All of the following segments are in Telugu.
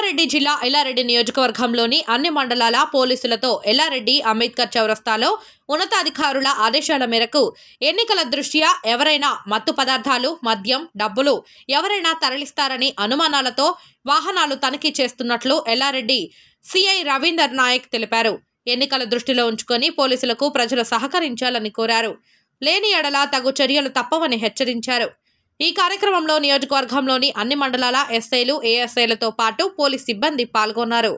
ఎల్లారెడ్డి జిల్లా ఎల్లారెడ్డి నియోజకవర్గంలోని అన్ని మండలాల పోలీసులతో ఎల్లారెడ్డి అంబేద్కర్ చౌరస్తాలో ఉన్నతాధికారుల ఆదేశాల మేరకు ఎన్నికల దృష్ట్యా ఎవరైనా మత్తు పదార్థాలు, మద్యం, డబ్బులు ఎవరైనా తరలిస్తారని అనుమానాలతో వాహనాలు తనిఖీ చేస్తున్నట్లు ఎల్లారెడ్డి సిఐ రవీందర్ నాయక్ తెలిపారు. ఎన్నికల దృష్టిలో ఉంచుకొని పోలీసులకు ప్రజలు సహకరించాలని కోరారు. లేని ఎడల తగు చర్యలు తప్పవని హెచ్చరించారు. ఈ కార్యక్రమంలో నియోజకవర్గంలోని అన్ని మండలాల ఎస్ఐలు, ఏఎస్ఐలతో పాటు పోలీస్ సిబ్బంది పాల్గొన్నారు.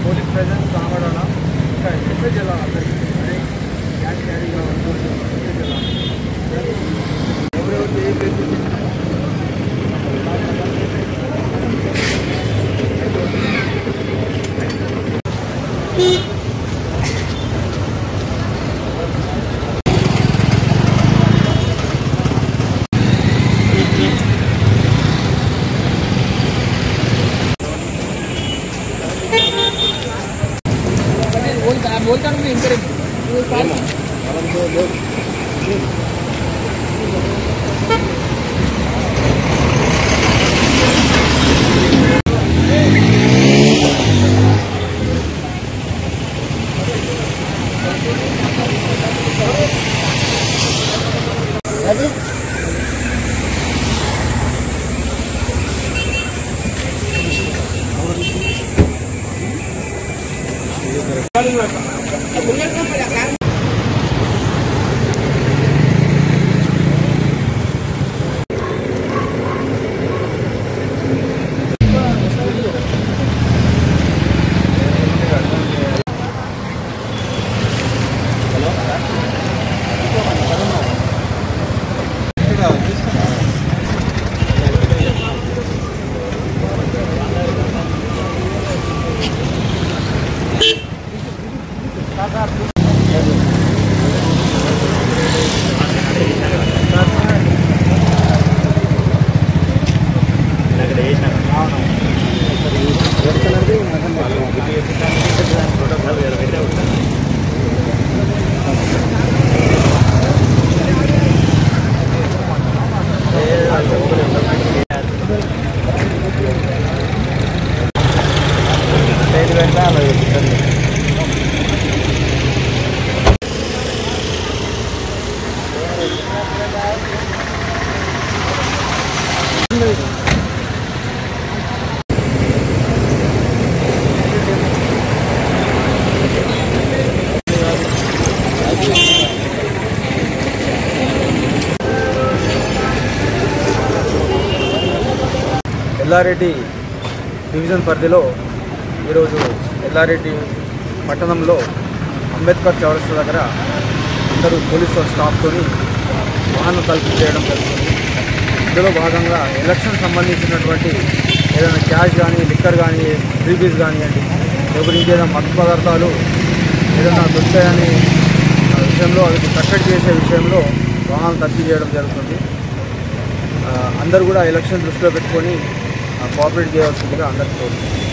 పోలీస్ ప్రెజెన్స్ కావడాల ఇంకా మెసేజ్ ఎలా క్యాష్ క్యారీ కావాలి ఎవరెవరికి ఏ ప్లేసెస్ बोलता हूँ इंकरेज ఎల్లారెడ్డి డివిజన్ పరిధిలో ఈరోజు ఎల్లారెడ్డి పట్టణంలో అంబేద్కర్ చౌరస్తా దగ్గర అందరూ పోలీసు స్టాఫ్తో వాహనం తనిఖీ చేయడం జరుగుతుంది. ఇందులో భాగంగా ఎలక్షన్ సంబంధించినటువంటి ఏదైనా క్యాష్ కానీ, లిక్కర్ కానీ, ఫ్రీబీస్ కానివ్వండి, లేకపోతే ఇంకేదైనా మత్తు పదార్థాలు ఏదైనా దొరుకుతాయని విషయంలో అది కట్టడి చేసే విషయంలో వాహనం తనిఖీ చేయడం జరుగుతుంది. అందరూ కూడా ఎలక్షన్ దృష్టిలో పెట్టుకొని కోఆపరేట్ చేయవలసిందిగా అందరికీ కోరుతున్నాను.